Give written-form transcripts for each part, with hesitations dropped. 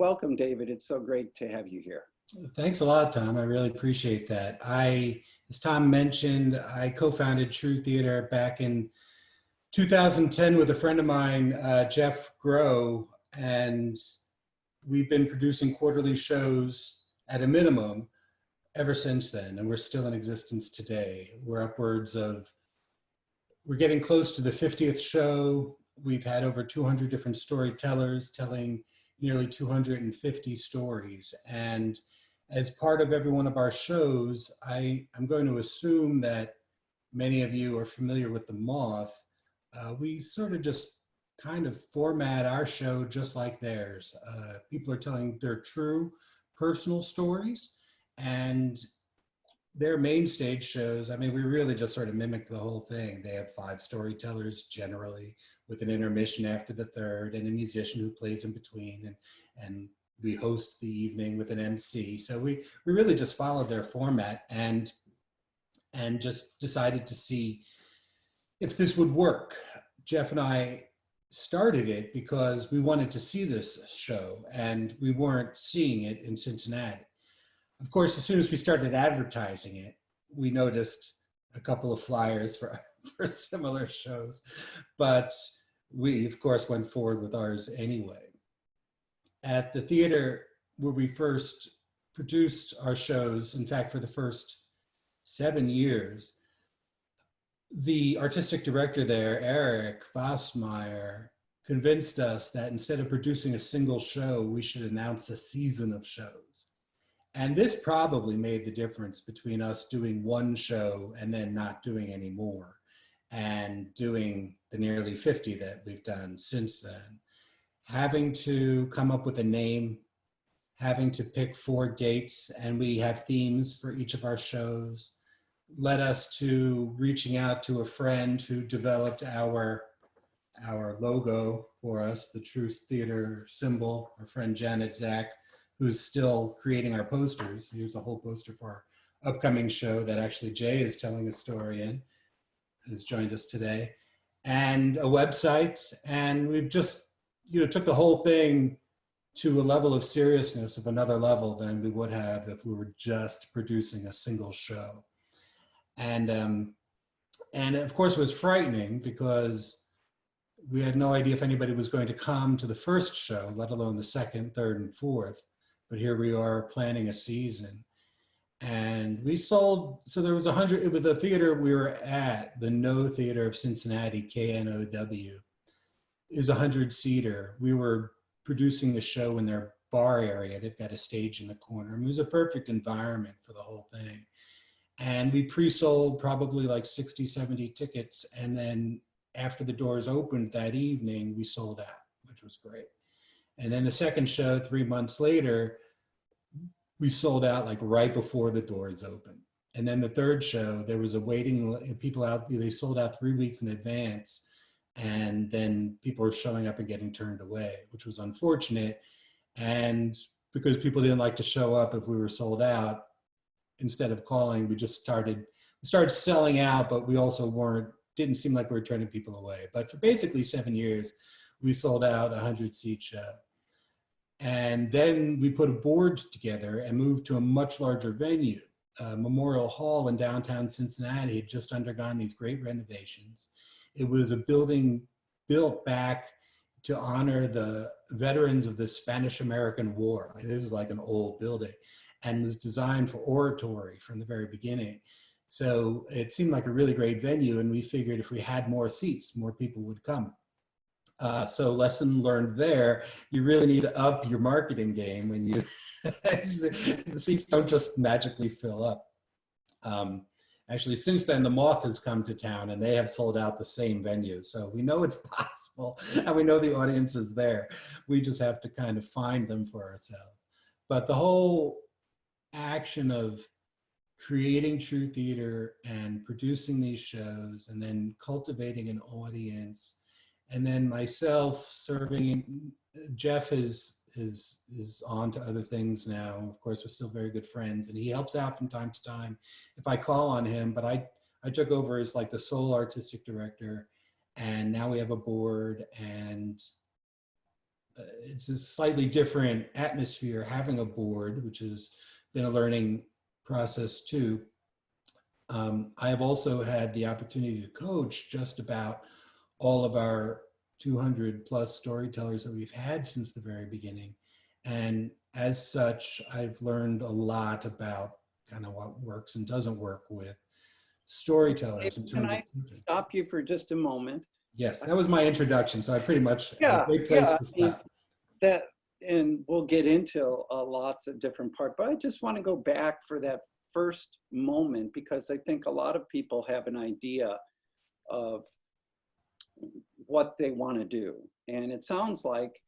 Welcome, David. It's so great to have you here. Thanks a lot, Tom. I really appreciate that. As Tom mentioned, I co-founded True Theater back in 2010 with a friend of mine, Jeff Grow, and we've been producing quarterly shows at a minimum ever since then, and we're still in existence today. We're getting close to the 50th show. We've had over 200 different storytellers telling nearly 250 stories. And as part of every one of our shows, I'm going to assume that many of you are familiar with The Moth. We sort of just kind of format our show just like theirs. People are telling their true personal stories, and their main stage shows, I mean, we really just sort of mimic the whole thing. They have 5 storytellers generally, with an intermission after the third and a musician who plays in between, and we host the evening with an MC. So we really just followed their format and just decided to see if this would work. Jeff and I started it because we wanted to see this show, and we weren't seeing it in Cincinnati. Of course, as soon as we started advertising it, we noticed a couple of flyers for similar shows, but we, of course, went forward with ours anyway. At the theater where we first produced our shows, in fact, for the first 7 years, the artistic director there, Eric Fossmeyer, convinced us that instead of producing a single show, we should announce a season of shows. And this probably made the difference between us doing one show and then not doing any more, and doing the nearly 50 that we've done since then. Having to come up with a name, having to pick 4 dates, and we have themes for each of our shows, led us to reaching out to a friend who developed our logo for us, the True Theater symbol, our friend Janet Zach, who's still creating our posters. Here's a whole poster for our upcoming show that actually Jay is telling a story in, who's joined us today, and a website. And we've just, took the whole thing to a level of seriousness of another level than we would have if we were just producing a single show. And of course it was frightening because we had no idea if anybody was going to come to the first show, let alone the second, third, and fourth. But here we are planning a season. And we sold, so there was 100, with the theater we were at, the No Theater of Cincinnati, KNOW, is a 100-seater. We were producing the show in their bar area. They've got a stage in the corner. And it was a perfect environment for the whole thing. And we pre-sold probably like 60, 70 tickets. And then after the doors opened that evening, we sold out, which was great. And then the second show, 3 months later, we sold out like right before the doors opened. And then the third show, there was a waiting, people out, they sold out 3 weeks in advance. And then people were showing up and getting turned away, which was unfortunate. And because people didn't like to show up if we were sold out, instead of calling, we started selling out, but we also didn't seem like we were turning people away. But for basically 7 years, we sold out a 100-seat show. And then we put a board together and moved to a much larger venue. Memorial Hall in downtown Cincinnati had just undergone these great renovations. It was a building built back to honor the veterans of the Spanish-American War. This is like an old building, and was designed for oratory from the very beginning. So it seemed like a really great venue, and we figured if we had more seats, more people would come. So lesson learned there, you really need to up your marketing game when you, the seats don't just magically fill up. Actually, since then, the Moth has come to town and they have sold out the same venue. So we know it's possible and we know the audience is there. We just have to kind of find them for ourselves. But the whole action of creating True Theater and producing these shows and then cultivating an audience, and then myself serving, Jeff is on to other things now. Of course, we're still very good friends, and he helps out from time to time if I call on him, but I took over as like the sole artistic director, and now we have a board, and it's a slightly different atmosphere having a board, which has been a learning process too. I have also had the opportunity to coach just about all of our 200 plus storytellers that we've had since the very beginning. And as such, I've learned a lot about kind of what works and doesn't work with storytellers in Can terms of I teaching. stop you for just a moment? Yes, that was my introduction. So I pretty much had a Yeah, great place yeah. to stop. That, and we'll get into lots of different parts, but I just want to go back for that first moment, because I think a lot of people have an idea of what they want to do. And it sounds like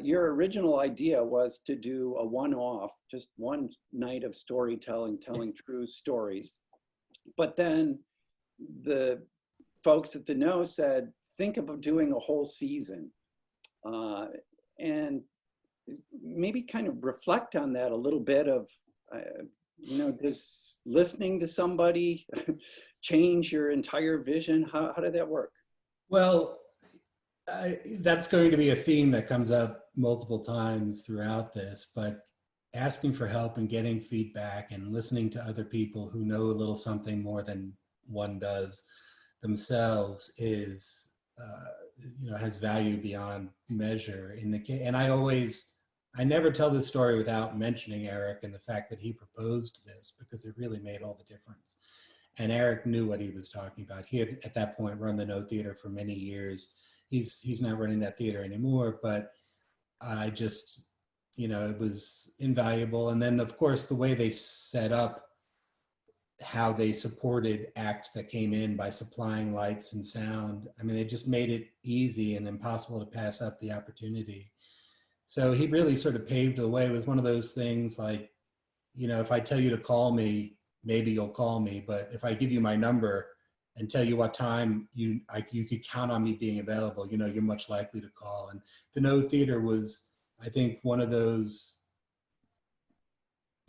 your original idea was to do a one-off, just one night of storytelling, telling true stories. But then the folks at the Know said, think of doing a whole season. And maybe kind of reflect on that a little bit of, does listening to somebody change your entire vision? How did that work? Well, that's going to be a theme that comes up multiple times throughout this, but asking for help and getting feedback and listening to other people who know a little something more than one does themselves is, has value beyond measure. And I never tell this story without mentioning Eric and the fact that he proposed this, because it really made all the difference. And Eric knew what he was talking about. He had at that point run the Know Theater for many years. He's not running that theater anymore, but I just, it was invaluable. And then of course, the way they set up how they supported acts that came in by supplying lights and sound. I mean, they just made it easy and impossible to pass up the opportunity. So he really sort of paved the way. It was one of those things like, if I tell you to call me, maybe you'll call me. But if I give you my number and tell you what time you could count on me being available, you're much likely to call. And the Know Theater was, I think, one of those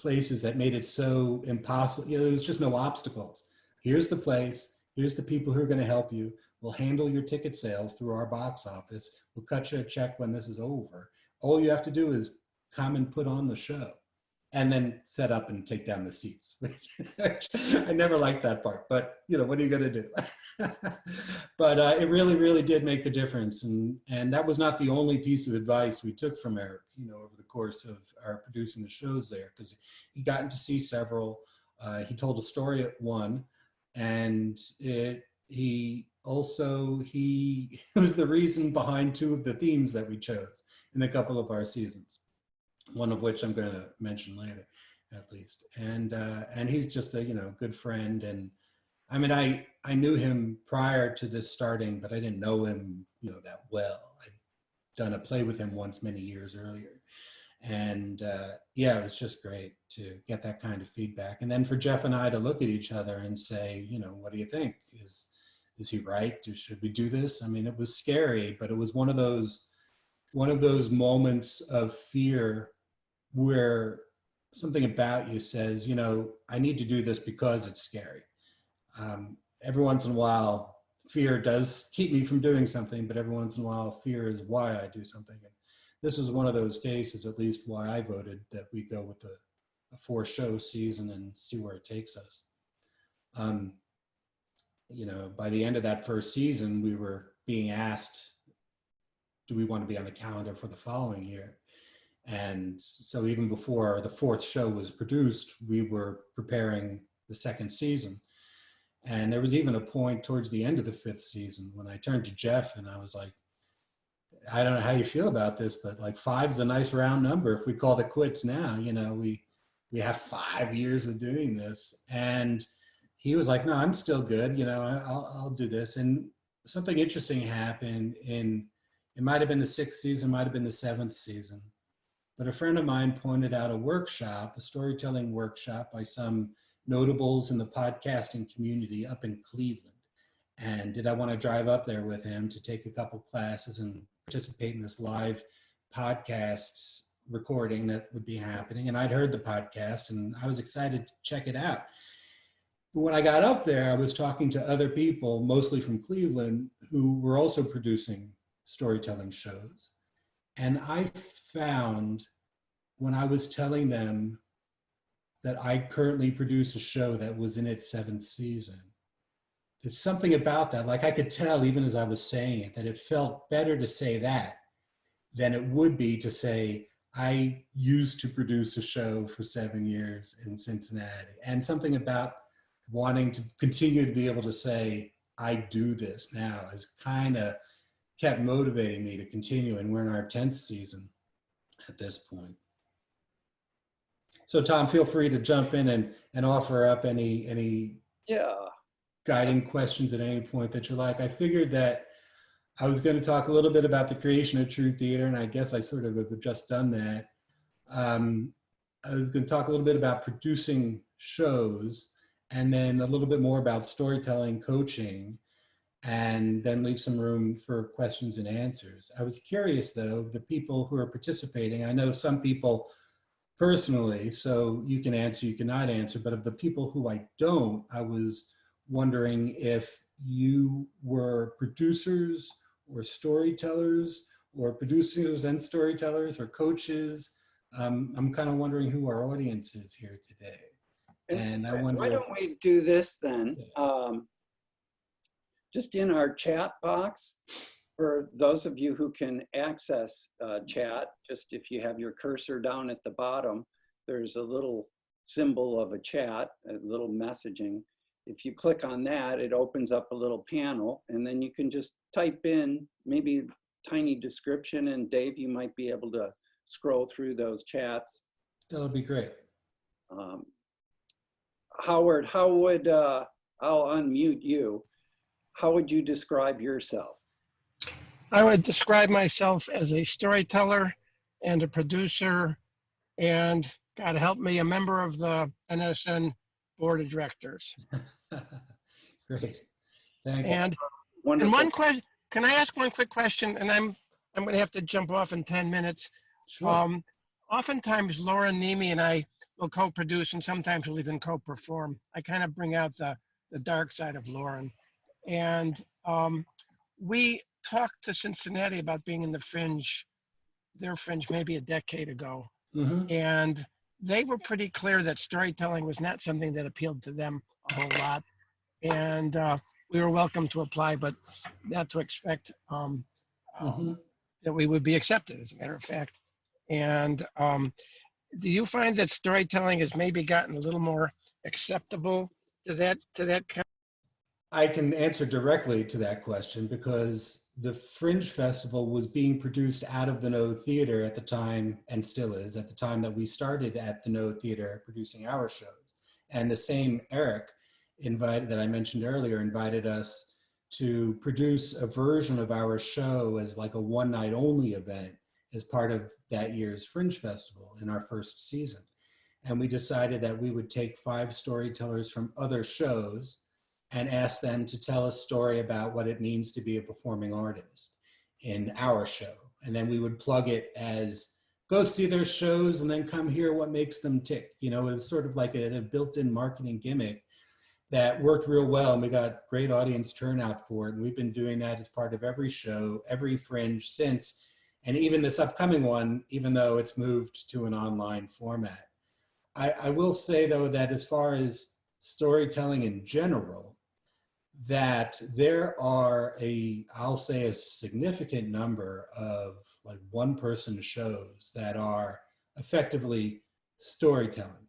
places that made it so impossible. There was just no obstacles. Here's the place. Here's the people who are going to help you. We'll handle your ticket sales through our box office. We'll cut you a check when this is over. All you have to do is come and put on the show, and then set up and take down the seats. I never liked that part, but what are you going to do? But it really, really did make the difference. And that was not the only piece of advice we took from Eric, over the course of our producing the shows there, because he gotten to see several. He told a story at one, and he was the reason behind two of the themes that we chose in a couple of our seasons, one of which I'm going to mention later, at least. And he's just a good friend. And I mean, I knew him prior to this starting, but I didn't know him that well. I'd done a play with him once many years earlier, and yeah, it was just great to get that kind of feedback. And then for Jeff and I to look at each other and say, what do you think? Is he right? Should we do this? I mean, it was scary, but it was one of those moments of fear where something about you says, I need to do this because it's scary. Every once in a while, fear does keep me from doing something, but every once in a while, fear is why I do something. And this was one of those cases, at least why I voted that we go with a 4-show season and see where it takes us. By the end of that first season, we were being asked, do we want to be on the calendar for the following year? And so even before the 4th show was produced, we were preparing the 2nd season. And there was even a point towards the end of the 5th season when I turned to Jeff and I was like, I don't know how you feel about this, but like 5's a nice round number. If we called it quits now, we have 5 years of doing this. And he was like, no, I'm still good. I'll do this. And something interesting happened it might've been the 6th season, might've been the 7th season. But a friend of mine pointed out a storytelling workshop by some notables in the podcasting community up in Cleveland. And did I want to drive up there with him to take a couple classes and participate in this live podcast recording that would be happening? And I'd heard the podcast and I was excited to check it out. But when I got up there, I was talking to other people, mostly from Cleveland, who were also producing storytelling shows. And I found when I was telling them that I currently produce a show that was in its 7th season, there's something about that. Like I could tell even as I was saying it, that it felt better to say that than it would be to say, I used to produce a show for 7 years in Cincinnati. And something about wanting to continue to be able to say, I do this now has kind of kept motivating me to continue. And we're in our 10th season at this point. So Tom, feel free to jump in and offer up any Yeah. guiding questions at any point that you like. I figured that I was going to talk a little bit about the creation of True Theater, and I guess I sort of have just done that. I was going to talk a little bit about producing shows, and then a little bit more about storytelling coaching, and then leave some room for questions and answers. I was curious, though, the people who are participating, I know some people personally, so you can answer, you cannot answer, but of the people who I don't, I was wondering if you were producers or storytellers or producers and storytellers or coaches. I'm kind of wondering who our audience is here today. And I wonder why don't we do this then? Yeah. Just in our chat box, for those of you who can access chat, just if you have your cursor down at the bottom, there's a little symbol of a chat, a little messaging. If you click on that, it opens up a little panel, and then you can just type in maybe a tiny description, and Dave, you might be able to scroll through those chats. That'll be great. Howard, how would, I'll unmute you. How would you describe yourself? I would describe myself as a storyteller and a producer, and God help me, a member of the NSN board of directors. Great, thank you. And one question, can I ask one quick question? And I'm going to have to jump off in 10 minutes. Sure. Oftentimes, Laura Nemi and I will co-produce, and sometimes we'll even co-perform. I kind of bring out the dark side of Lauren. And we talked to Cincinnati about being in the Fringe, their Fringe, maybe a decade ago. Mm-hmm. And they were pretty clear that storytelling was not something that appealed to them a whole lot. And we were welcome to apply, but not to expect that we would be accepted, as a matter of fact. And do you find that storytelling has maybe gotten a little more acceptable to that kind? I can answer directly to that question because the Fringe Festival was being produced out of the No Theater at the time, and still is, at the time that we started at the No Theater producing our shows. And the same Eric that I mentioned earlier invited us to produce a version of our show as like a one-night only event as part of that year's Fringe Festival in our first season. And we decided that we would take 5 storytellers from other shows and ask them to tell a story about what it means to be a performing artist in our show. And then we would plug it as, go see their shows and then come hear what makes them tick. You know, it was sort of like a built-in marketing gimmick that worked real well, and we got great audience turnout for it. And we've been doing that as part of every show, every Fringe since, and even this upcoming one, even though it's moved to an online format. I will say though that as far as storytelling in general, that there are I'll say a significant number of like one-person shows that are effectively storytelling.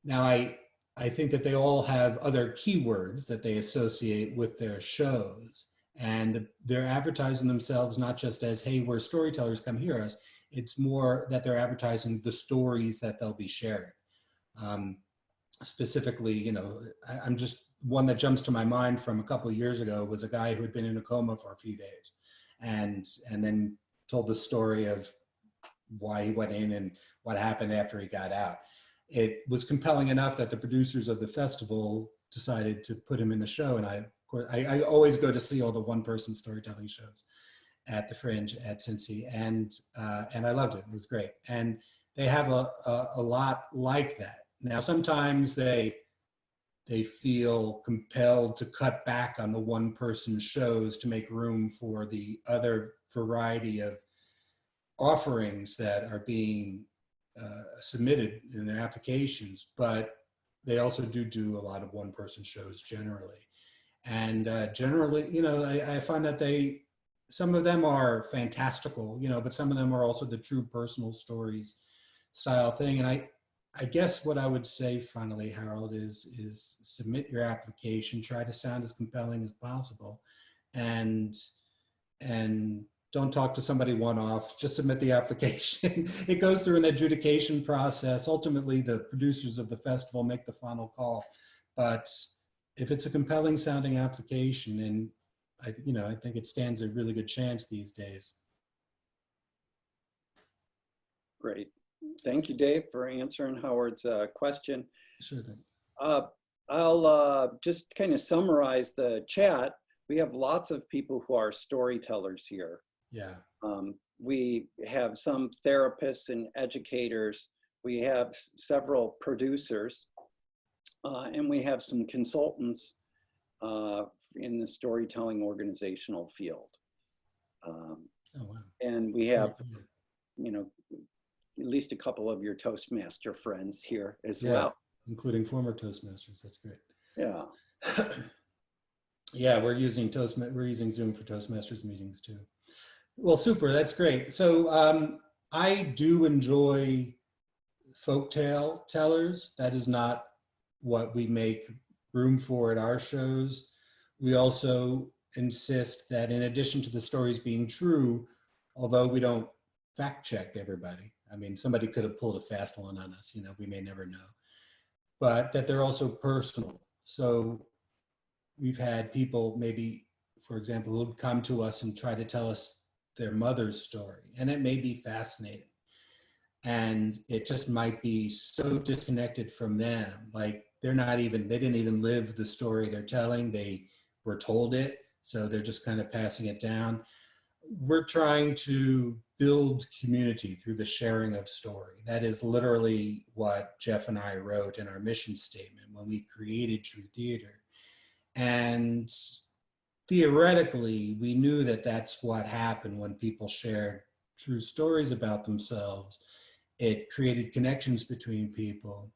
Now, I think that they all have other keywords that they associate with their shows, and they're advertising themselves not just as, hey, we're storytellers, come hear us. It's more that they're advertising the stories that they'll be sharing. Specifically, you know, I'm just, one that jumps to my mind from a couple of years ago was a guy who had been in a coma for a few days and then told the story of why he went in and what happened after he got out. It was compelling enough that the producers of the festival decided to put him in the show. And I always go to see all the one-person storytelling shows at the Fringe at Cincy, and I loved it. It was great. And they have a lot like that. Now, sometimes they feel compelled to cut back on the one-person shows to make room for the other variety of offerings that are being submitted in their applications, but they also do a lot of one-person shows generally. And generally, you know, I find that some of them are fantastical, you know, but some of them are also the true personal stories style thing. And I guess what I would say finally, Harold, is submit your application, try to sound as compelling as possible, and don't talk to somebody one-off, just submit the application. It goes through an adjudication process. Ultimately, the producers of the festival make the final call. But if it's a compelling sounding application, and I think it stands a really good chance these days. Great. Thank you, Dave, for answering Howard's question. Sure thing. I'll just kind of summarize the chat. We have lots of people who are storytellers here. Yeah. We have some therapists and educators. We have several producers, and we have some consultants in the storytelling organizational field. Oh, wow. And we have, you know, at least a couple of your Toastmaster friends here as well. Including former Toastmasters. That's great. Yeah. Yeah, we're using Zoom for Toastmasters meetings too. Well, super, that's great. So I do enjoy folktale tellers. That is not what we make room for at our shows. We also insist that in addition to the stories being true, although we don't fact check everybody, I mean, somebody could have pulled a fast one on us, you know, we may never know, but that they're also personal. So we've had people maybe, for example, who would come to us and try to tell us their mother's story, and it may be fascinating. And it just might be so disconnected from them. Like they didn't even live the story they're telling. They were told it, so they're just kind of passing it down. We're trying to build community through the sharing of story. That is literally what Jeff and I wrote in our mission statement when we created True Theater. And theoretically, we knew that that's what happened when people shared true stories about themselves. It created connections between people.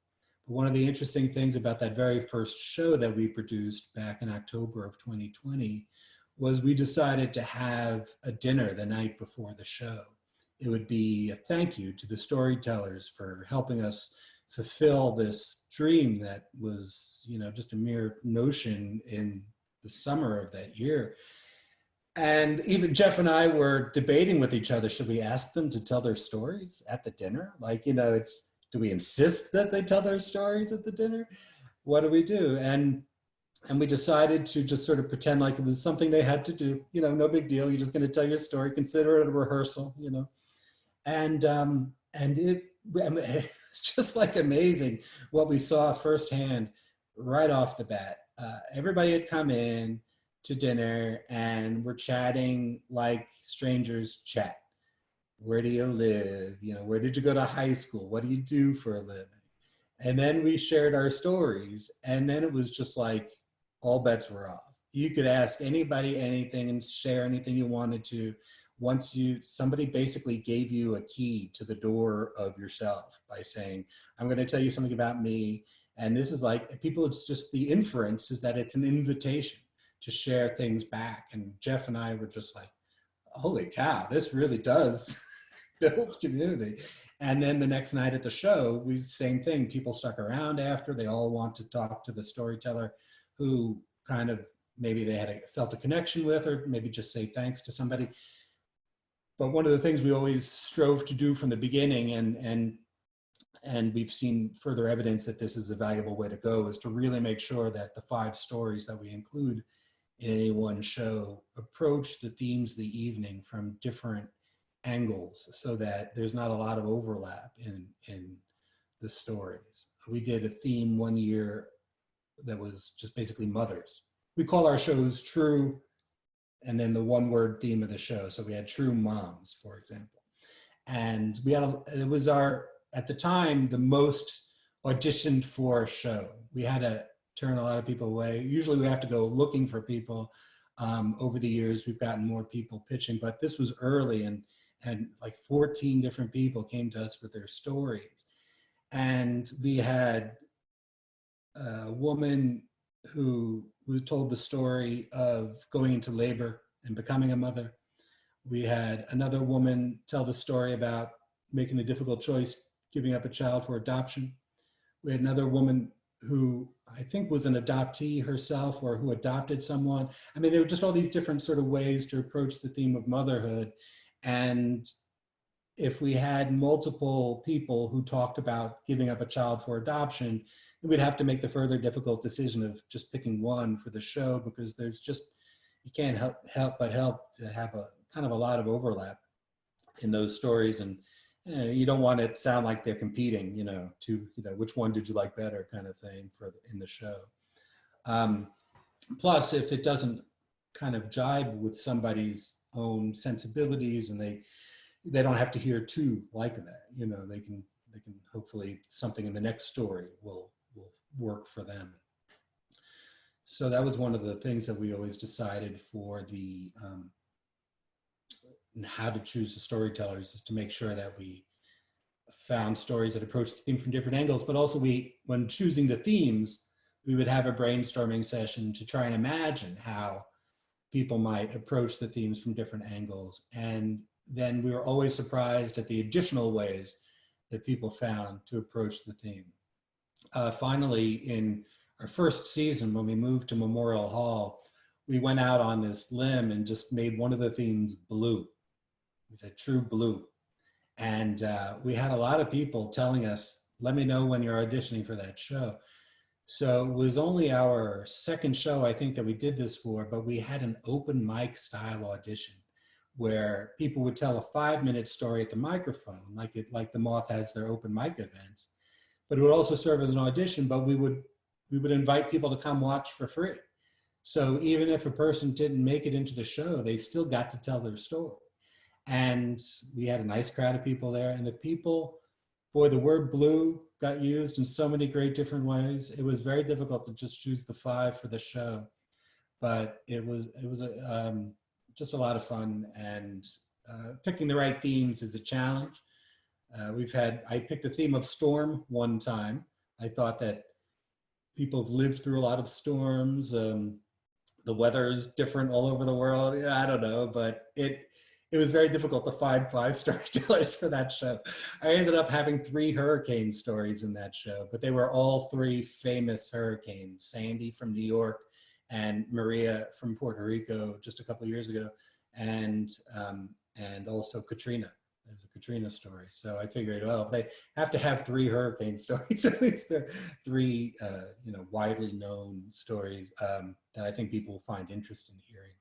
But one of the interesting things about that very first show that we produced back in October of 2020 was we decided to have a dinner the night before the show. It would be a thank you to the storytellers for helping us fulfill this dream that was, you know, just a mere notion in the summer of that year. And even Jeff and I were debating with each other, should we ask them to tell their stories at the dinner? Like, you know, do we insist that they tell their stories at the dinner? What do we do? And we decided to just sort of pretend like it was something they had to do, you know, no big deal. You're just going to tell your story, consider it a rehearsal, you know. And it's just like amazing what we saw firsthand right off the bat. Everybody had come in to dinner and we're chatting like strangers chat. Where do you live? You know, where did you go to high school? What do you do for a living? And then we shared our stories, and then it was just like all bets were off. You could ask anybody anything and share anything you wanted to. Once somebody basically gave you a key to the door of yourself by saying, I'm going to tell you something about me. And this is like, people, it's just the inference is that it's an invitation to share things back. And Jeff and I were just like, holy cow, this really does build community. And then the next night at the show, same thing. People stuck around after. They all want to talk to the storyteller who kind of maybe they felt a connection with, or maybe just say thanks to somebody. But one of the things we always strove to do from the beginning, and we've seen further evidence that this is a valuable way to go, is to really make sure that the 5 stories that we include in any one show approach the themes of the evening from different angles so that there's not a lot of overlap in the stories. We did a theme one year that was just basically mothers. We call our shows True, and then the one-word theme of the show. So we had True Moms, for example. And it was at the time, the most auditioned for show. We had to turn a lot of people away. Usually we have to go looking for people. Over the years, we've gotten more people pitching, but this was early, and and like 14 different people came to us with their stories. And we had a woman who told the story of going into labor and becoming a mother. We had another woman tell the story about making the difficult choice, giving up a child for adoption. We had another woman who I think was an adoptee herself, or who adopted someone. I mean, there were just all these different sort of ways to approach the theme of motherhood. And if we had multiple people who talked about giving up a child for adoption, we'd have to make the further difficult decision of just picking one for the show, because there's just, you can't help to have a kind of a lot of overlap in those stories. And you don't want it to sound like they're competing, which one did you like better kind of thing in the show. Plus, if it doesn't kind of jibe with somebody's own sensibilities, and they don't have to hear two like that, they can hopefully something in the next story will work for them. So that was one of the things that we always decided for the how to choose the storytellers, is to make sure that we found stories that approach the theme from different angles. But also, when choosing the themes, we would have a brainstorming session to try and imagine how people might approach the themes from different angles. And then we were always surprised at the additional ways that people found to approach the theme. Finally, in our first season, when we moved to Memorial Hall, we went out on this limb and just made one of the themes blue. We said true blue. And we had a lot of people telling us, let me know when you're auditioning for that show. So it was only our second show, I think, that we did this for, but we had an open mic style audition where people would tell a 5-minute story at the microphone, like the Moth has their open mic events. But it would also serve as an audition, but we would invite people to come watch for free. So even if a person didn't make it into the show, they still got to tell their story. And we had a nice crowd of people there, and the people, boy, the word blue got used in so many great different ways. It was very difficult to just choose the 5 for the show, but it was just a lot of fun. And picking the right themes is a challenge. I picked the theme of storm one time. I thought that people have lived through a lot of storms. The weather is different all over the world. Yeah, I don't know, but it was very difficult to find 5 storytellers for that show. I ended up having 3 hurricane stories in that show, but they were all 3 famous hurricanes: Sandy from New York, and Maria from Puerto Rico just a couple of years ago, and also Katrina. There's a Katrina story. So I figured, well, if they have to have 3 hurricane stories, at least they're 3 widely known stories that I think people will find interest in hearing.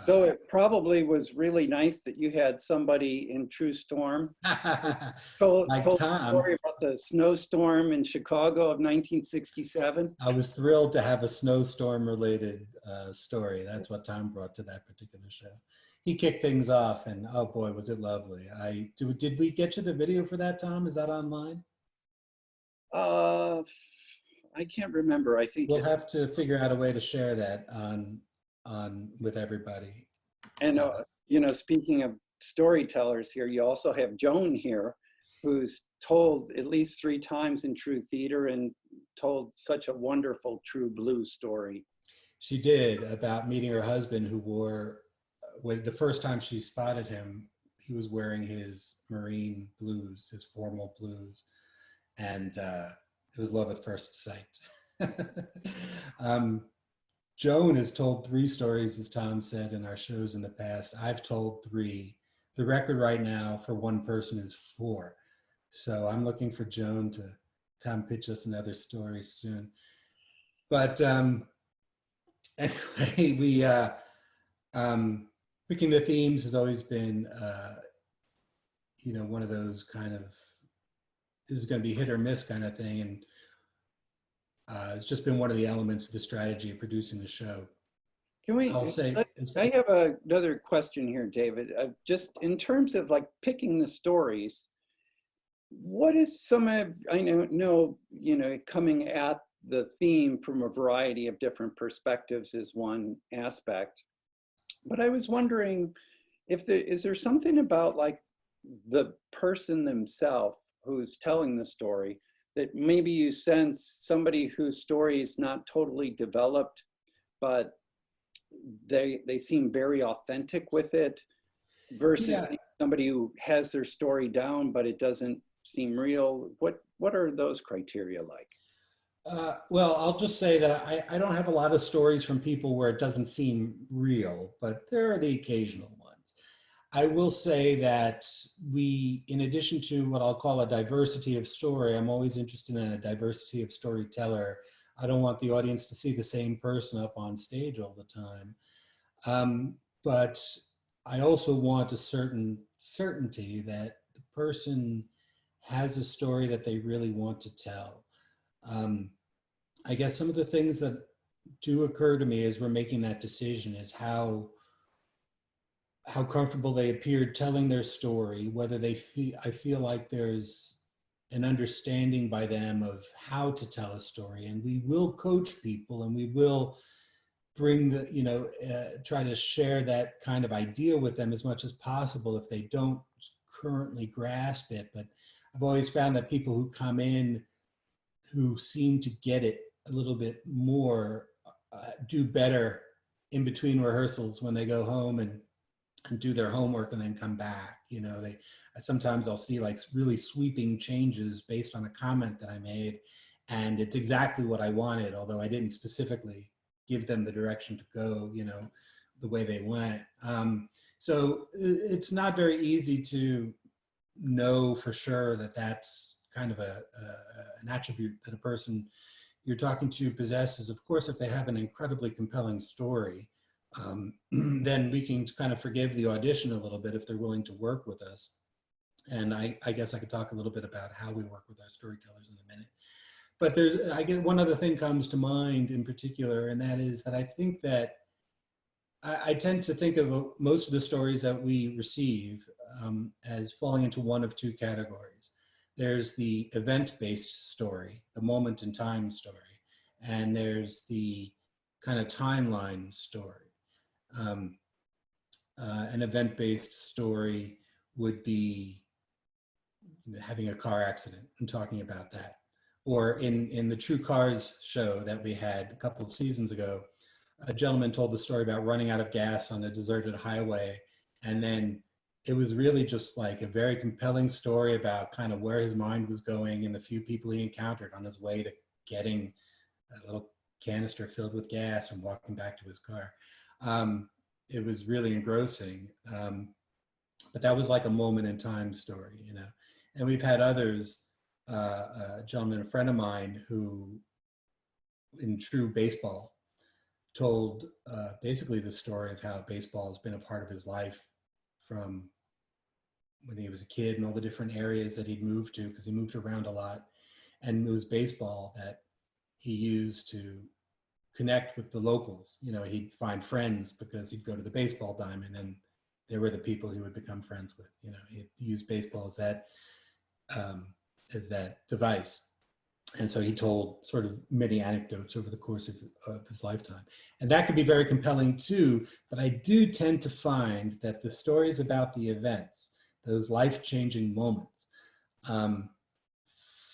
So it probably was really nice that you had somebody in True Storm told the story about the snowstorm in Chicago of 1967. I was thrilled to have a snowstorm related story. That's what Tom brought to that particular show. He kicked things off, and oh boy, was it lovely. Did we get you the video for that, Tom? Is that online? I can't remember. I think we'll have to figure out a way to share that on with everybody. And speaking of storytellers here, you also have Joan here, who's told at least 3 times in True Theater and told such a wonderful True Blue story. She did, about meeting her husband, who wore, when the first time she spotted him, he was wearing his Marine blues, his formal blues, and it was love at first sight. Joan has told 3 stories, as Tom said, in our shows in the past. I've told 3. The record right now for one person is 4. So I'm looking for Joan to come pitch us another story soon. But anyway, we picking the themes has always been, one of those kind of, this is going to be hit or miss kind of thing. And it's just been one of the elements of the strategy of producing the show. Can we, I have another question here, David. Just in terms of like picking the stories, what is some of, I know, coming at the theme from a variety of different perspectives is one aspect, but I was wondering if is there something about like the person themselves who's telling the story, that maybe you sense somebody whose story is not totally developed, but they seem very authentic with it, versus Yeah. somebody who has their story down, but it doesn't seem real? What are those criteria like? Well, I'll just say that I don't have a lot of stories from people where it doesn't seem real, but there are the occasional ones. I will say that we, in addition to what I'll call a diversity of story, I'm always interested in a diversity of storyteller. I don't want the audience to see the same person up on stage all the time. But I also want a certain certainty that the person has a story that they really want to tell. I guess some of the things that do occur to me as we're making that decision is how comfortable they appeared telling their story, whether they feel, I feel like there's an understanding by them of how to tell a story. And we will coach people, and we will bring the, try to share that kind of idea with them as much as possible if they don't currently grasp it. But I've always found that people who come in who seem to get it a little bit more do better in between rehearsals when they go home and do their homework and then come back. Sometimes I'll see like really sweeping changes based on a comment that I made, and it's exactly what I wanted, although I didn't specifically give them the direction to go, the way they went. So it's not very easy to know for sure that that's kind of an attribute that a person you're talking to possesses. Of course, if they have an incredibly compelling story, then we can kind of forgive the audition a little bit if they're willing to work with us. And I guess I could talk a little bit about how we work with our storytellers in a minute. But I guess one other thing comes to mind in particular, and that is that I think that I tend to think of most of the stories that we receive as falling into one of two categories. There's the event-based story, the moment in time story, and there's the kind of timeline story. An event-based story would be having a car accident and talking about that. Or in the True Cars show that we had a couple of seasons ago, a gentleman told the story about running out of gas on a deserted highway. And then it was really just like a very compelling story about kind of where his mind was going and the few people he encountered on his way to getting a little canister filled with gas and walking back to his car. It was really engrossing. But that was like a moment in time story, And we've had others, a gentleman, a friend of mine, who in True Baseball told basically the story of how baseball has been a part of his life from when he was a kid and all the different areas that he'd moved to, because he moved around a lot. And it was baseball that he used to connect with the locals. He'd find friends because he'd go to the baseball diamond and they were the people he would become friends with. He'd use baseball as that device. And so he told sort of many anecdotes over the course of his lifetime. And that could be very compelling too, but I do tend to find that the stories about the events, those life-changing moments,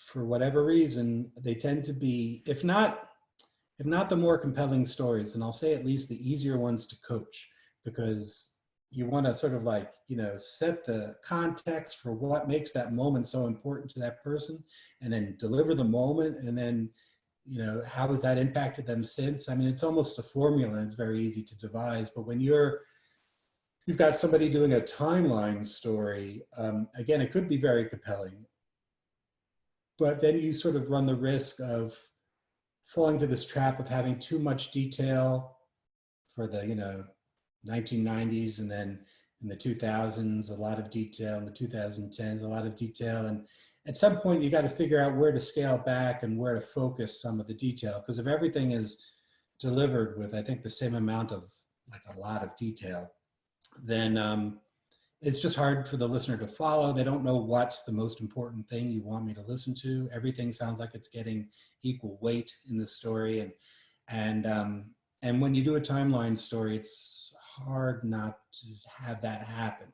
for whatever reason, they tend to be, if not the more compelling stories, and I'll say at least the easier ones to coach, because you want to sort of like, set the context for what makes that moment so important to that person, and then deliver the moment, and then, how has that impacted them since? I mean, it's almost a formula, and it's very easy to devise, but when you've got somebody doing a timeline story, again, it could be very compelling, but then you sort of run the risk of falling to this trap of having too much detail for the, 1990s, and then in the 2000s, a lot of detail, in the 2010s, a lot of detail. And at some point, you got to figure out where to scale back and where to focus some of the detail. Because if everything is delivered with, I think, the same amount of, like, a lot of detail, then it's just hard for the listener to follow. They don't know what's the most important thing you want me to listen to. Everything sounds like it's getting equal weight in the story. And when you do a timeline story, it's hard not to have that happen,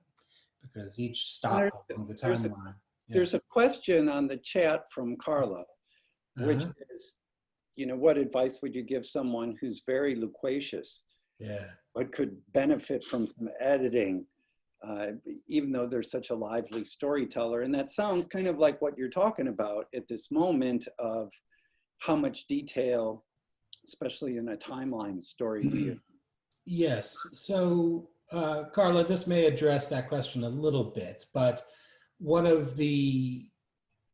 because each And stop along the timeline. Yeah. there's a question on the chat from Carla, which Uh-huh. is, what advice would you give someone who's very loquacious, Yeah. but could benefit from some editing, even though they're such a lively storyteller? And that sounds kind of like what you're talking about at this moment of how much detail, especially in a timeline story, do you? Yes. So, Carla, this may address that question a little bit, but one of the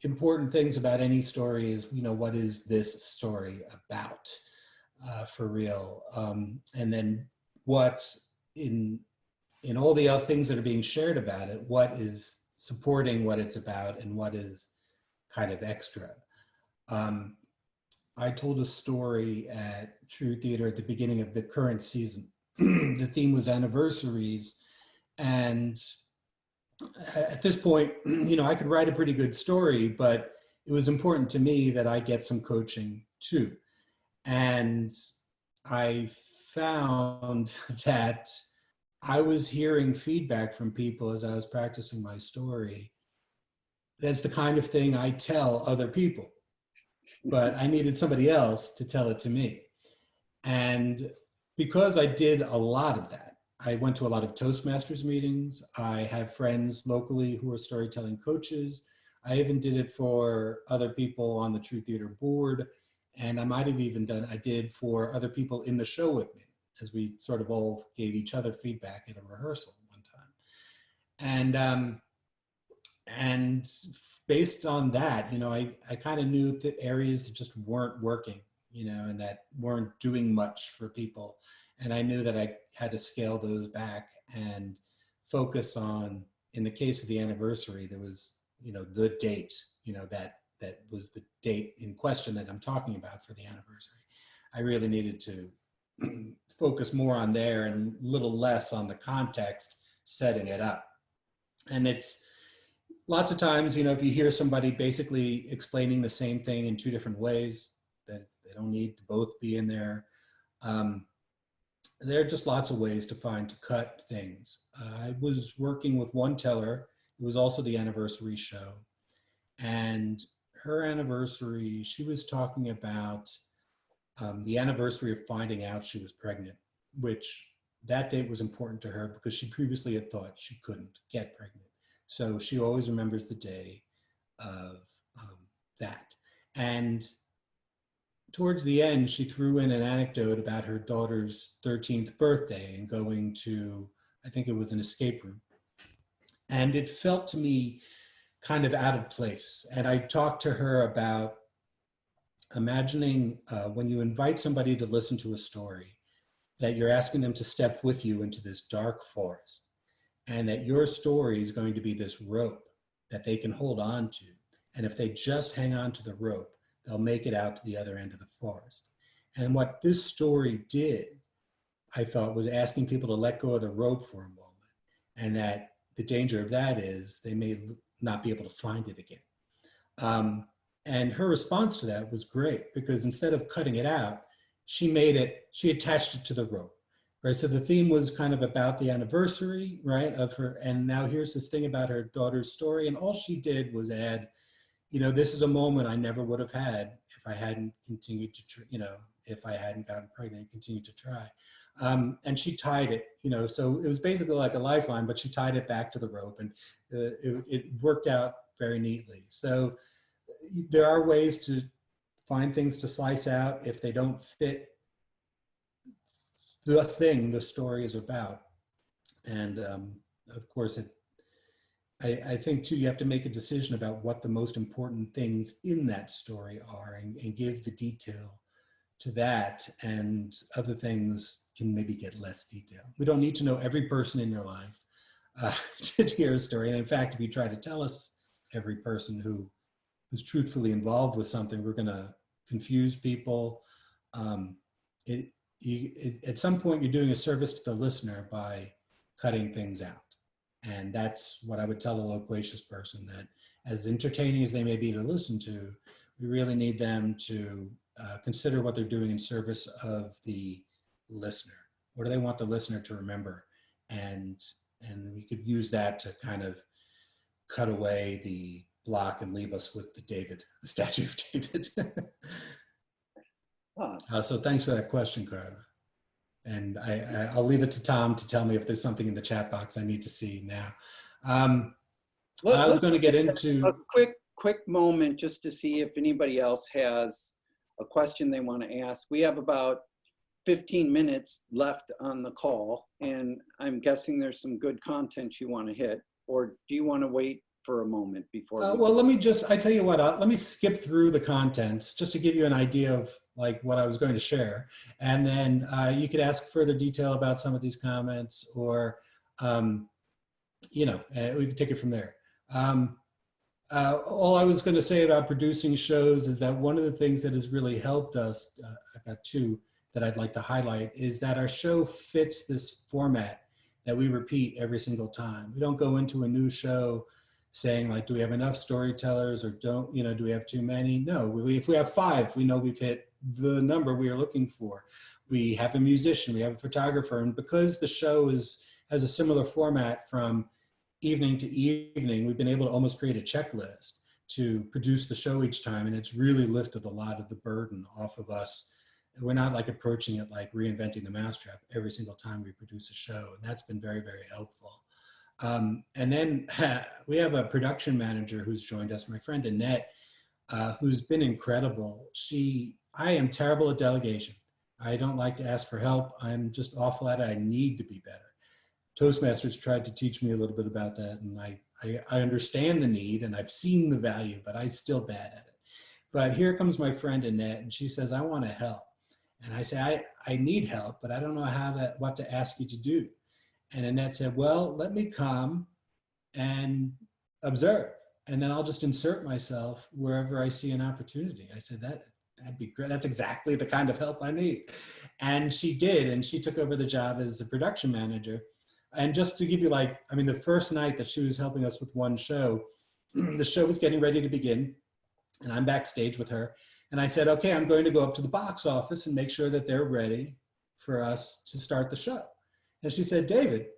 important things about any story is, what is this story about, for real? And then what in all the other things that are being shared about it, what is supporting what it's about and what is kind of extra. I told a story at True Theater at the beginning of the current season. The theme was anniversaries. And at this point, I could write a pretty good story, but it was important to me that I get some coaching too. And I found that I was hearing feedback from people as I was practicing my story. That's the kind of thing I tell other people, but I needed somebody else to tell it to me. And because I did a lot of that, I went to a lot of Toastmasters meetings. I have friends locally who are storytelling coaches. I even did it for other people on the True Theater board. And I might have even I did for other people in the show with me, as we sort of all gave each other feedback at a rehearsal one time. And based on that, I kind of knew the areas that just weren't working, and that weren't doing much for people. And I knew that I had to scale those back and focus on, in the case of the anniversary, there was, the date, that was the date in question that I'm talking about for the anniversary. I really needed to focus more on there and a little less on the context setting it up. And it's lots of times, if you hear somebody basically explaining the same thing in two different ways, that they don't need to both be in there. There are just lots of ways to cut things. I was working with one teller. It was also the anniversary show. And her anniversary, she was talking about the anniversary of finding out she was pregnant, which that date was important to her because she previously had thought she couldn't get pregnant. So she always remembers the day of that. And towards the end, she threw in an anecdote about her daughter's 13th birthday and going to, I think it was an escape room. And it felt to me kind of out of place. And I talked to her about imagining when you invite somebody to listen to a story, that you're asking them to step with you into this dark forest, and that your story is going to be this rope that they can hold on to. And if they just hang on to the rope, they'll make it out to the other end of the forest. And what this story did, I thought, was asking people to let go of the rope for a moment. And that the danger of that is they may not be able to find it again. And her response to that was great, because instead of cutting it out, she attached it to the rope. Right, so the theme was kind of about the anniversary, right, of her, and now here's this thing about her daughter's story, and all she did was add, this is a moment I never would have had if I hadn't continued to, if I hadn't gotten pregnant and continued to try. And she tied it, so it was basically like a lifeline, but she tied it back to the rope, and it worked out very neatly. So there are ways to find things to slice out if they don't fit the thing the story is about. And of course, I think too, you have to make a decision about what the most important things in that story are, and give the detail to that, and other things can maybe get less detail. We don't need to know every person in your life to hear a story. And in fact, if you try to tell us every person who's truthfully involved with something, we're gonna confuse people. At some point, you're doing a service to the listener by cutting things out. And that's what I would tell a loquacious person, that as entertaining as they may be to listen to, we really need them to consider what they're doing in service of the listener. What do they want the listener to remember? And And we could use that to kind of cut away the block and leave us with the statue of David. So thanks for that question, Carla. And I'll leave it to Tom to tell me if there's something in the chat box I need to see now. I was going to get into a quick moment just to see if anybody else has a question they want to ask. We have about 15 minutes left on the call, and I'm guessing there's some good content you want to hit, or do you want to wait for a moment before? Well, let me just, I tell you what, let me skip through the contents just to give you an idea of like what I was going to share. And then you could ask further detail about some of these comments, or, you know, we could take it from there. All I was going to say about producing shows is that one of the things that has really helped us, I've got two that I'd like to highlight, is that our show fits this format that we repeat every single time. We don't go into a new show saying like, do we have enough storytellers, or don't, you know, do we have too many? No, if we have 5, we know we've hit the number we are looking for. We have a musician, we have a photographer, and because the show has a similar format from evening to evening, we've been able to almost create a checklist to produce the show each time, and it's really lifted a lot of the burden off of us. We're not like approaching it like reinventing the mousetrap every single time we produce a show, and that's been very, very helpful. And then we have a production manager who's joined us, my friend Annette, who's been incredible. I am terrible at delegation. I don't like to ask for help. I'm just awful at it. I need to be better. Toastmasters tried to teach me a little bit about that, and I understand the need, and I've seen the value, but I'm still bad at it. But here comes my friend Annette, and she says, I want to help. And I say, I need help, but I don't know what to ask you to do. And Annette said, well, let me come and observe, and then I'll just insert myself wherever I see an opportunity. I said, that'd be great. That's exactly the kind of help I need. And she did, and she took over the job as a production manager. And just to give you like, I mean, the first night that she was helping us with one show, the show was getting ready to begin, and I'm backstage with her. And I said, okay, I'm going to go up to the box office and make sure that they're ready for us to start the show. And she said, David,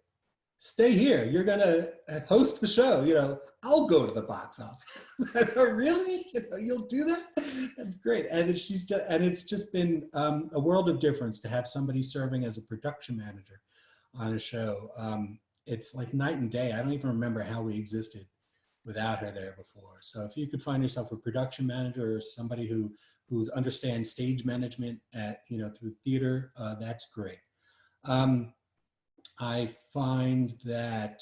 stay here. You're going to host the show. You know, I'll go to the box office. I thought, really? You know, you'll do that? That's great. And it's just been a world of difference to have somebody serving as a production manager on a show. It's like night and day. I don't even remember how we existed without her there before. So if you could find yourself a production manager or somebody who understands stage management through theater, that's great. I find that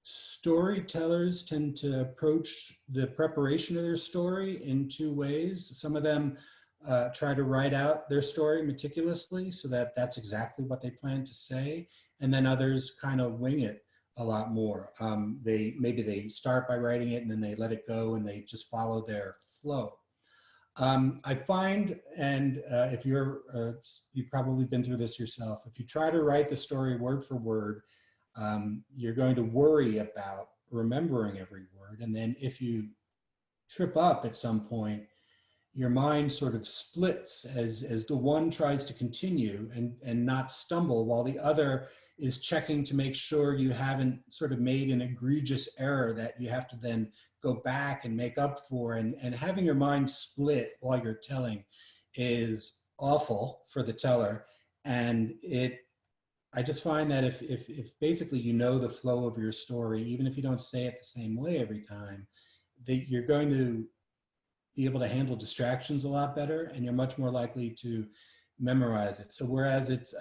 storytellers tend to approach the preparation of their story in 2 ways. Some of them try to write out their story meticulously so that that's exactly what they plan to say. And then others kind of wing it a lot more. Maybe they start by writing it and then they let it go and they just follow their flow. I find, and if you've probably been through this yourself, if you try to write the story word for word, you're going to worry about remembering every word. And then if you trip up at some point, your mind sort of splits as the one tries to continue and not stumble while the other is checking to make sure you haven't sort of made an egregious error that you have to then go back and make up for. And having your mind split while you're telling is awful for the teller. And I just find that if basically you know the flow of your story, even if you don't say it the same way every time, that you're going to be able to handle distractions a lot better, and you're much more likely to memorize it. So whereas it's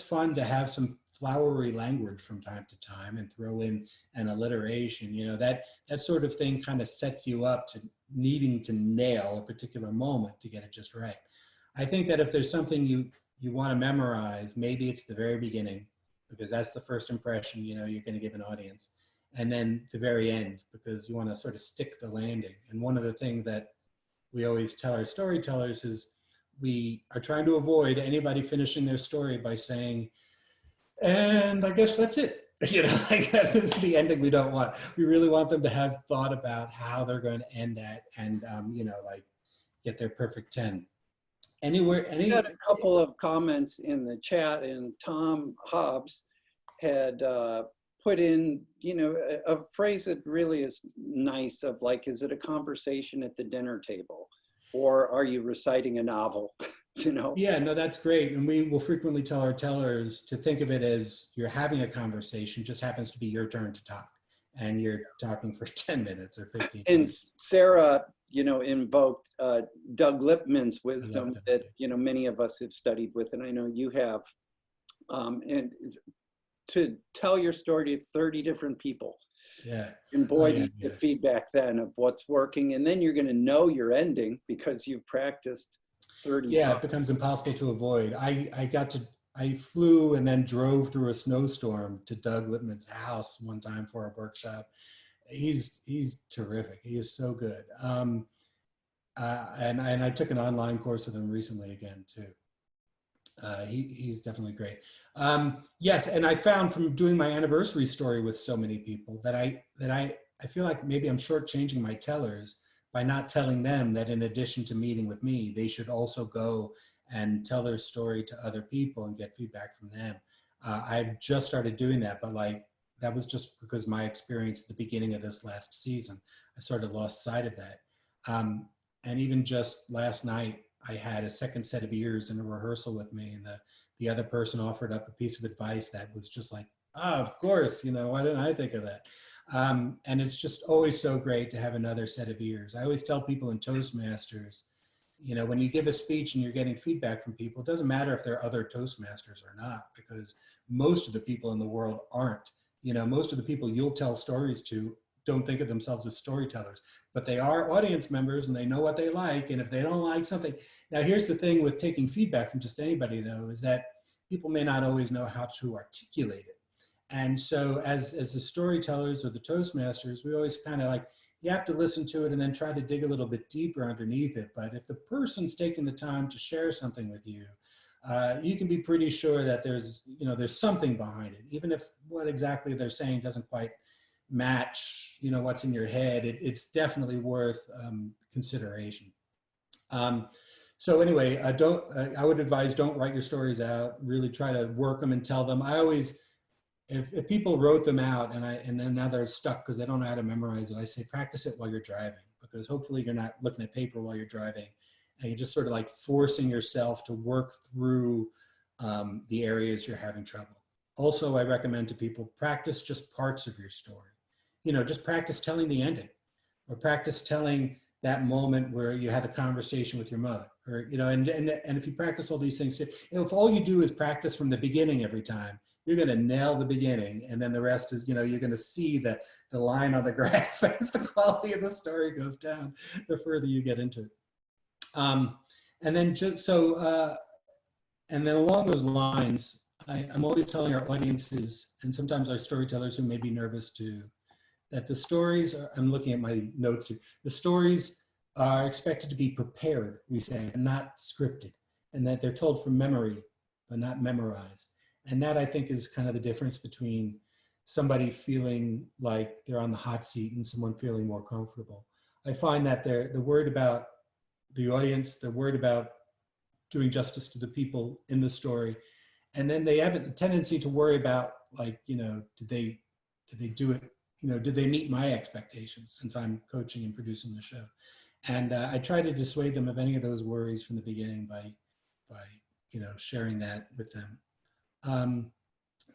fun to have some flowery language from time to time and throw in an alliteration, that sort of thing kind of sets you up to needing to nail a particular moment to get it just right. I think that if there's something you want to memorize, maybe it's the very beginning, because that's the first impression you're going to give an audience. And then the very end, because you want to sort of stick the landing. And one of the things that we always tell our storytellers is we are trying to avoid anybody finishing their story by saying, and I guess that's it. I guess it's the ending we don't want. We really want them to have thought about how they're going to end that and, get their perfect 10. We had a couple of comments in the chat, and Tom Hobbs had put in, a phrase that really is nice of like, is it a conversation at the dinner table? Or are you reciting a novel, Yeah, no, that's great. And we will frequently tell our tellers to think of it as you're having a conversation, just happens to be your turn to talk. And you're talking for 10 minutes or 15 And minutes. Sarah, invoked Doug Lipman's I love wisdom Doug. that, many of us have studied with, and I know you have. And to tell your story to 30 different people. Yeah. And Oh, boy, do yeah, you yeah. get feedback then of what's working. And then you're going to know your ending because you've practiced 30 Yeah, times. it becomes impossible to avoid. I flew and then drove through a snowstorm to Doug Lipman's house one time for a workshop. He's terrific. He is so good. And I took an online course with him recently again too. He's definitely great. Yes, and I found from doing my anniversary story with so many people that I feel like maybe I'm shortchanging my tellers by not telling them that in addition to meeting with me, they should also go and tell their story to other people and get feedback from them. I've just started doing that, but like that was just because my experience at the beginning of this last season, I sort of lost sight of that. And even just last night, I had a second set of ears in a rehearsal with me, and the other person offered up a piece of advice that was just like, oh, of course, why didn't I think of that? And it's just always so great to have another set of ears. I always tell people in Toastmasters, when you give a speech and you're getting feedback from people, it doesn't matter if they're other Toastmasters or not, because most of the people in the world aren't. Most of the people you'll tell stories to don't think of themselves as storytellers, but they are audience members and they know what they like. And if they don't like something, now here's the thing with taking feedback from just anybody though, is that people may not always know how to articulate it. And so as the storytellers or the Toastmasters, we always kind of like, you have to listen to it and then try to dig a little bit deeper underneath it. But if the person's taking the time to share something with you, you can be pretty sure that there's something behind it, even if what exactly they're saying doesn't quite match what's in your head. It's definitely worth consideration. So anyway, I would advise, don't write your stories out, really try to work them and tell them. I always, if people wrote them out and then now they're stuck because they don't know how to memorize it, I say practice it while you're driving, because hopefully you're not looking at paper while you're driving and you're just sort of like forcing yourself to work through the areas you're having trouble. Also, I recommend to people, practice just parts of your story. Just practice telling the ending, or practice telling that moment where you had the conversation with your mother, or, and if you practice all these things, if all you do is practice from the beginning every time, you're going to nail the beginning. And then the rest is, you're going to see the line on the graph as the quality of the story goes down, the further you get into it. And then and then along those lines, I'm always telling our audiences, and sometimes our storytellers who may be nervous too, that the stories are, I'm looking at my notes here, the stories are expected to be prepared, we say, and not scripted, and that they're told from memory, but not memorized. And that, I think, is kind of the difference between somebody feeling like they're on the hot seat and someone feeling more comfortable. I find that they're worried about the audience, they're worried about doing justice to the people in the story. And then they have a tendency to worry about, like, did they do it? Did they meet my expectations, since I'm coaching and producing the show? And I try to dissuade them of any of those worries from the beginning by sharing that with them.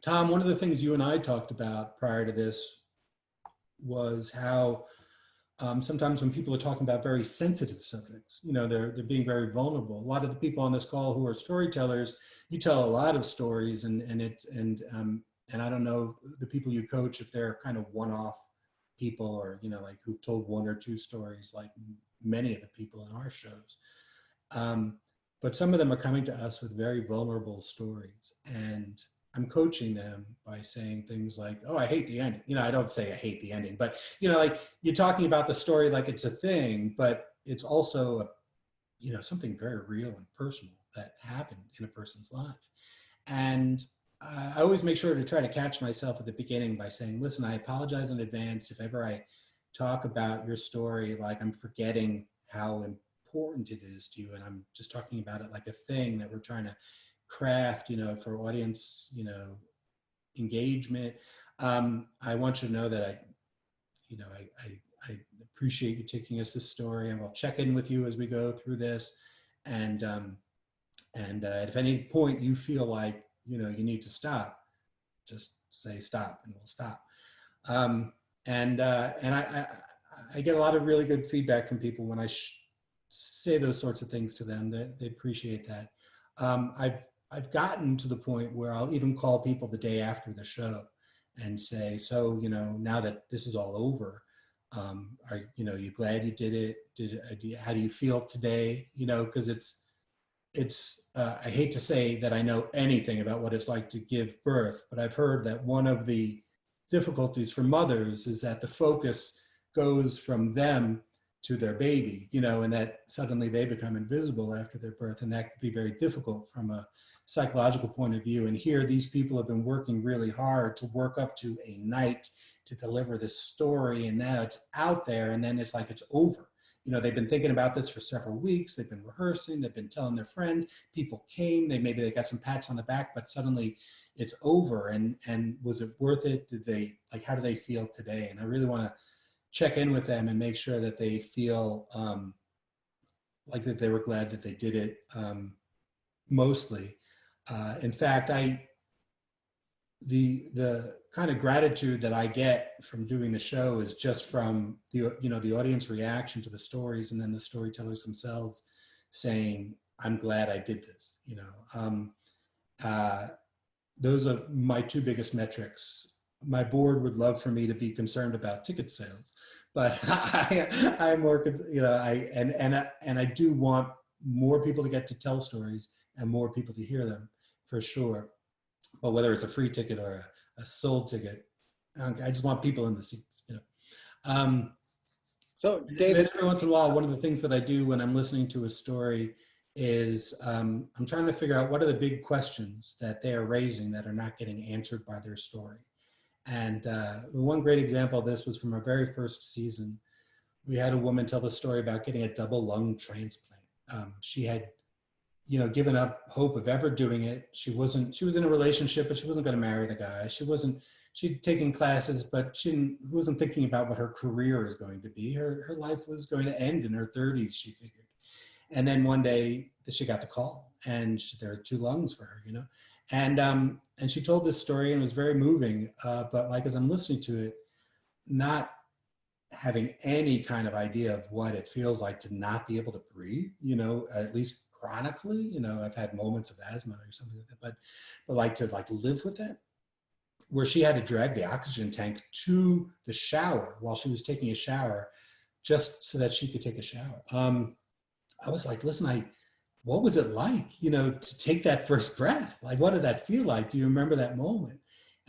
Tom, one of the things you and I talked about prior to this was how sometimes when people are talking about very sensitive subjects, they're being very vulnerable. A lot of the people on this call who are storytellers, you tell a lot of stories, and I don't know the people you coach if they're kind of one-off people, or like who've told one or two stories, like many of the people in our shows. But some of them are coming to us with very vulnerable stories, and I'm coaching them by saying things like, oh, I hate the ending. I don't say I hate the ending, but, like you're talking about the story like it's a thing, but it's also, something very real and personal that happened in a person's life. And I always make sure to try to catch myself at the beginning by saying, listen, I apologize in advance if ever I talk about your story like I'm forgetting how important it is to you, and I'm just talking about it like a thing that we're trying to craft, for audience, engagement. I want you to know that I appreciate you taking us this story, and we'll check in with you as we go through this. And if at any point you feel like, you need to stop, just say stop and we'll stop. And I get a lot of really good feedback from people when I say those sorts of things to them. They appreciate that. I've gotten to the point where I'll even call people the day after the show and say, so, now that this is all over, are you glad you did it? How do you feel today? Because I hate to say that I know anything about what it's like to give birth, but I've heard that one of the difficulties for mothers is that the focus goes from them to their baby, and that suddenly they become invisible after their birth. And that could be very difficult from a psychological point of view. And here, these people have been working really hard to work up to a night to deliver this story. And now it's out there, and then it's like it's over. They've been thinking about this for several weeks. They've been rehearsing. They've been telling their friends. People came. Maybe they got some pats on the back, but suddenly it's over. And was it worth it? How do they feel today? And I really want to check in with them and make sure that they feel like that they were glad that they did it. Mostly, in fact, the kind of gratitude that I get from doing the show is just from the audience reaction to the stories, and then the storytellers themselves saying, "I'm glad I did this." Those are my two biggest metrics. My board would love for me to be concerned about ticket sales, but I'm more, and I do want more people to get to tell stories and more people to hear them, for sure. But whether it's a free ticket or a sold ticket, I just want people in the seats, So David, every once in a while, one of the things that I do when I'm listening to a story is I'm trying to figure out what are the big questions that they are raising that are not getting answered by their story. And one great example of this was from our very first season. We had a woman tell the story about getting a double lung transplant. She had, given up hope of ever doing it. She was in a relationship, but she wasn't going to marry the guy. She'd taken classes, but she wasn't thinking about what her career is going to be. Her life was going to end in her 30s, she figured. And then one day she got the call, and there are two lungs for her, And she told this story, and it was very moving. But as I'm listening to it, not having any kind of idea of what it feels like to not be able to breathe, at least chronically, I've had moments of asthma or something like that, but to live with that, where she had to drag the oxygen tank to the shower while she was taking a shower, just so that she could take a shower. I was like, listen, what was it like, to take that first breath? What did that feel like? Do you remember that moment?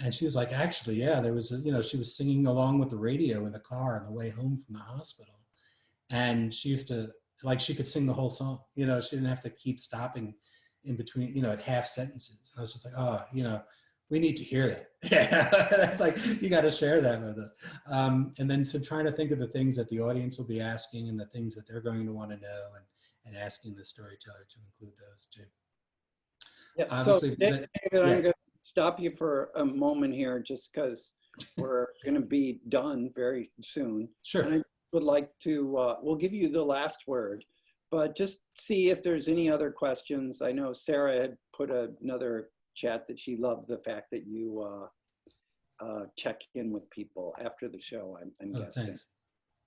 And she was like, actually, yeah, there was, she was singing along with the radio in the car on the way home from the hospital. And she used to, she could sing the whole song, she didn't have to keep stopping in between, at half sentences. And I was just like, oh, we need to hear that. That's you got to share that with us. And then so trying to think of the things that the audience will be asking and the things that they're going to want to know, and asking the storyteller to include those too. Yeah, obviously, so David, I'm going to stop you for a moment here, just because we're going to be done very soon. Sure. And I would like to, we'll give you the last word, but just see if there's any other questions. I know Sarah had put another chat that she loves the fact that you check in with people after the show, I'm guessing. Thanks.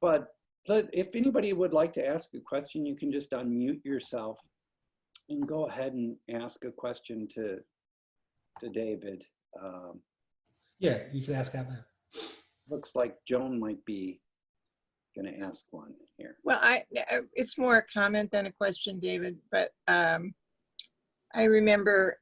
But if anybody would like to ask a question, you can just unmute yourself and go ahead and ask a question to David. Yeah, you can ask out loud. Looks like Joan might be going to ask one here. Well, it's more a comment than a question, David, but I remember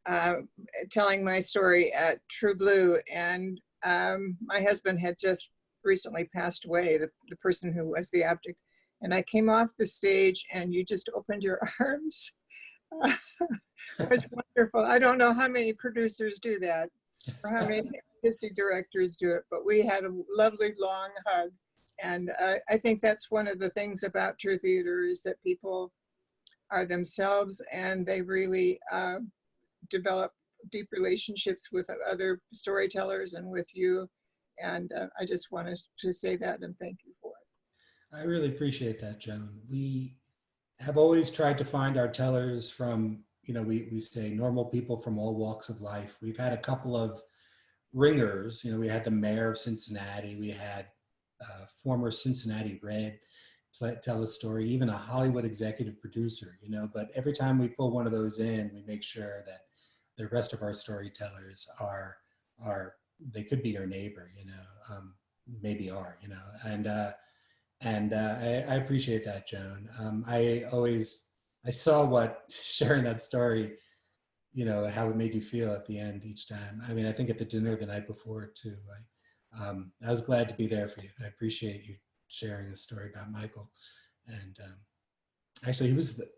telling my story at True Blue, and my husband had just recently passed away, the person who was the object, and I came off the stage and you just opened your arms. It was wonderful. I don't know how many producers do that or how many artistic directors do it, but we had a lovely long hug. And I think that's one of the things about True Theater, is that people are themselves, and they really develop deep relationships with other storytellers and with you. And I just wanted to say that and thank you for it. I really appreciate that, Joan. We have always tried to find our tellers from, we say normal people from all walks of life. We've had a couple of ringers. We had the mayor of Cincinnati. We had former Cincinnati Red tell a story, even a Hollywood executive producer, but every time we pull one of those in, we make sure that the rest of our storytellers are they could be your neighbor, maybe are, and I appreciate that, Joan. I saw what sharing that story, how it made you feel at the end each time. I mean, I think at the dinner the night before too, I was glad to be there for you. I appreciate you sharing the story about Michael. And actually,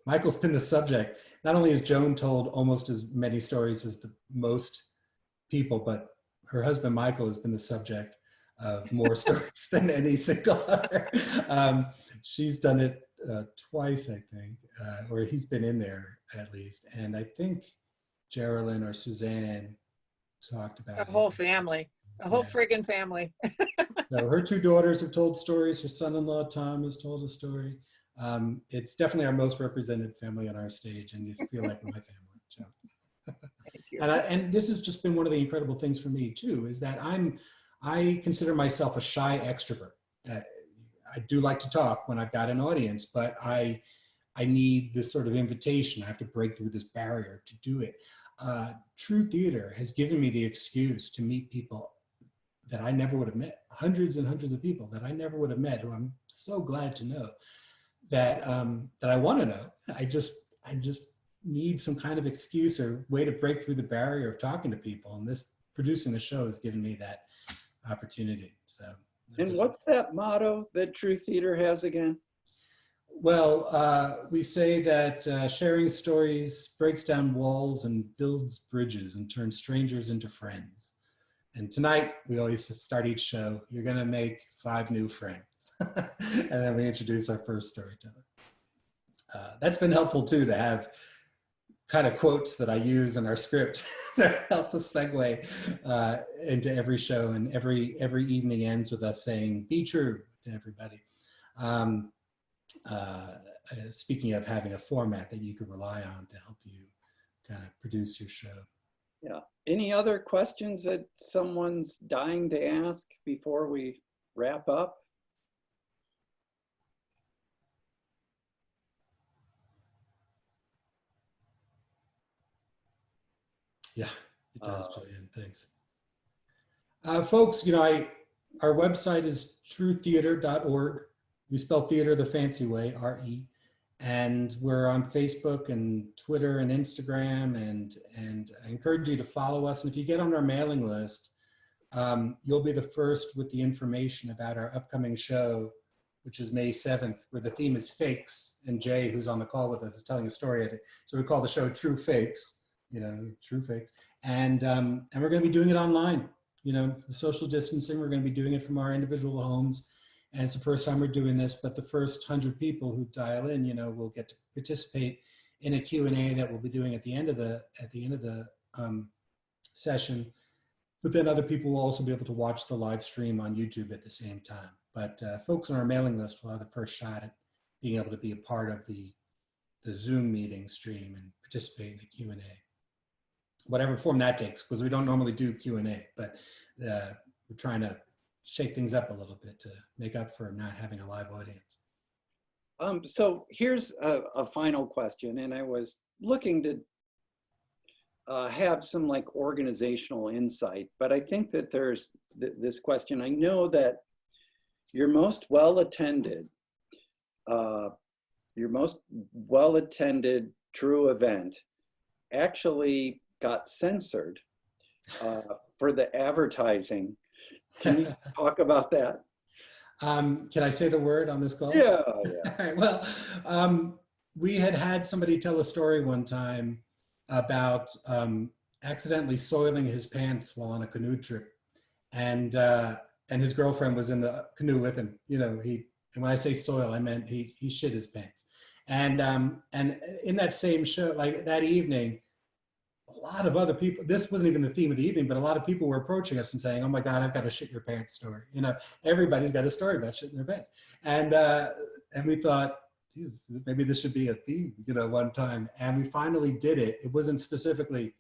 Michael's been the subject. Not only has Joan told almost as many stories as the most people, but her husband Michael has been the subject of more stories than any single other. She's done it twice, I think, or he's been in there at least. And I think Geraldine or Suzanne talked about The whole family, the whole friggin' family. So her two daughters have told stories. Her son-in-law, Tom, has told a story. It's definitely our most represented family on our stage, and you feel like my family. So. Thank you. And this has just been one of the incredible things for me too, is that I consider myself a shy extrovert. I do like to talk when I've got an audience, but I need this sort of invitation. I have to break through this barrier to do it. True Theater has given me the excuse to meet people that I never would have met, hundreds and hundreds of people that I never would have met, who I'm so glad to know, that I want to know. I just need some kind of excuse or way to break through the barrier of talking to people. And producing the show has given me that opportunity. So. And what's that motto that True Theater has again? Well, we say that sharing stories breaks down walls and builds bridges and turns strangers into friends. And tonight, we always start each show, you're gonna make 5 new friends. And then we introduce our first storyteller. That's been helpful too, to have kind of quotes that I use in our script that help us segue into every show. And every evening ends with us saying, be true to everybody. Speaking of having a format that you can rely on to help you kind of produce your show. Yeah. Any other questions that someone's dying to ask before we wrap up? Yeah, it does, Julian. Thanks. Folks, our website is truetheater.org. We spell theater the fancy way, R-E. And we're on Facebook and Twitter and Instagram, and I encourage you to follow us. And if you get on our mailing list, you'll be the first with the information about our upcoming show, which is May 7th, where the theme is fakes. And Jay, who's on the call with us, is telling a story. So we call the show True Fakes, True Fakes. And we're going to be doing it online. The social distancing, we're going to be doing it from our individual homes. And it's the first time we're doing this, but the first 100 people who dial in, will get to participate in a Q&A that we'll be doing at the end of the session. But then other people will also be able to watch the live stream on YouTube at the same time. But folks on our mailing list will have the first shot at being able to be a part of the Zoom meeting stream and participate in the Q&A. Whatever form that takes, because we don't normally do Q&A, but we're trying to shake things up a little bit to make up for not having a live audience. So here's a final question, and I was looking to have some organizational insight, but I think that there's this question. I know that your most well-attended True event actually got censored for the advertising. Can you talk about that? Can I say the word on this call? Yeah. All right, well, we had somebody tell a story one time about accidentally soiling his pants while on a canoe trip, and his girlfriend was in the canoe with him. And when I say soil, I meant he shit his pants. And in that same show, that evening, a lot of other people, this wasn't even the theme of the evening, but a lot of people were approaching us and saying, oh my God, I've got a shit your pants story. You know, everybody's got a story about shitting their pants. And we thought, geez, maybe this should be a theme, you know, one time. And we finally did it. It wasn't specifically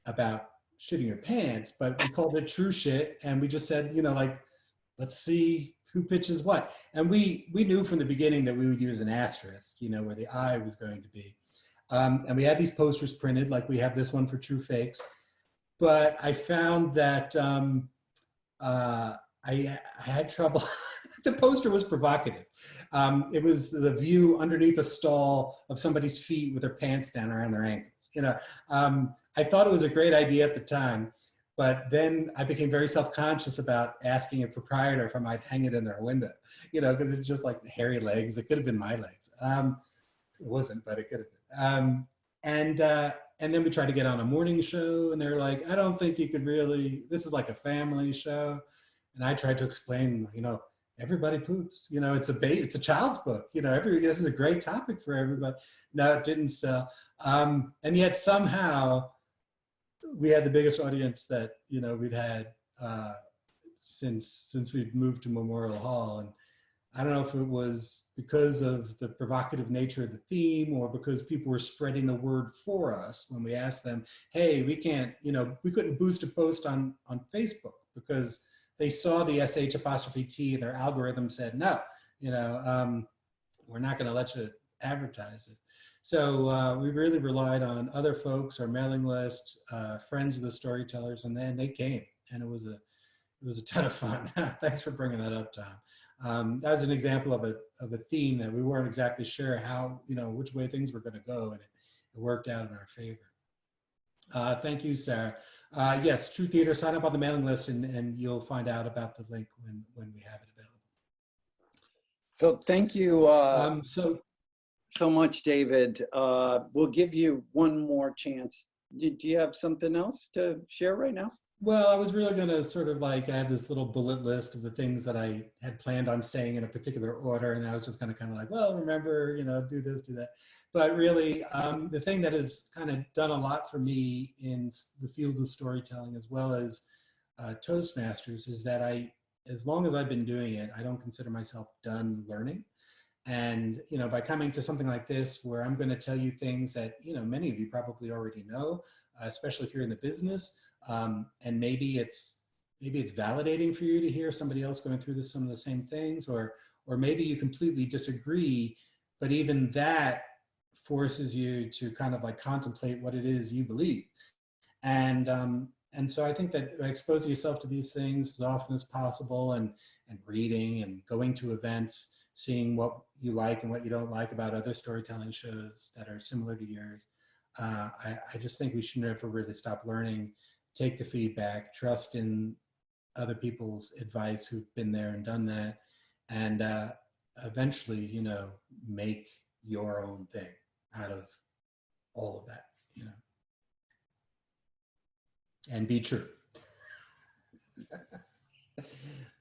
about shitting your pants, but we called it True Shit. And we just said, you know, like, let's see who pitches what. And we knew from the beginning that we would use an asterisk, you know, where the I was going to be. And we had these posters printed, like we have this one for True Fakes. But I found that I had trouble. The poster was provocative. It was the view underneath a stall of somebody's feet with their pants down around their ankles. You know, I thought it was a great idea at the time, but then I became very self-conscious about asking a proprietor if I might hang it in their window, you know, because it's just like hairy legs. It could have been my legs. It wasn't, but it could have been. And then we tried to get on a morning show, and they're like, I don't think you could really, this is like a family show. And I tried to explain, you know, everybody poops, you know, it's a child's book, you know, this is a great topic for everybody. No, it didn't sell. And yet somehow we had the biggest audience that, you know, we'd had since we'd moved to Memorial Hall. And I don't know if it was because of the provocative nature of the theme or because people were spreading the word for us when we asked them, hey, we can't, you know, we couldn't boost a post on Facebook because they saw the SH''T and their algorithm said, no, you know, we're not going to let you advertise it. So we really relied on other folks, our mailing list, friends of the storytellers, and then they came, and it was a ton of fun. Thanks for bringing that up, Tom. That was an example of a theme that we weren't exactly sure how, you know, which way things were going to go, and it worked out in our favor. Thank you, Sarah. Yes, True Theater, sign up on the mailing list and you'll find out about the link when we have it available. So thank you so much, David. We'll give you one more chance. Do you have something else to share right now? Well, I was really going to sort of like, I had this little bullet list of the things that I had planned on saying in a particular order. And I was just going to kind of like, well, remember, you know, do this, do that. But really, the thing that has kind of done a lot for me in the field of storytelling as well as Toastmasters is that as long as I've been doing it, I don't consider myself done learning. And, you know, by coming to something like this, where I'm going to tell you things that, you know, many of you probably already know, especially if you're in the business. And maybe it's validating for you to hear somebody else going through some of the same things, or maybe you completely disagree, but even that forces you to kind of like contemplate what it is you believe. And so I think that exposing yourself to these things as often as possible and reading and going to events, seeing what you like and what you don't like about other storytelling shows that are similar to yours. I just think we should never really stop learning. Take the feedback, trust in other people's advice who've been there and done that, and eventually, you know, make your own thing out of all of that, you know, and be true.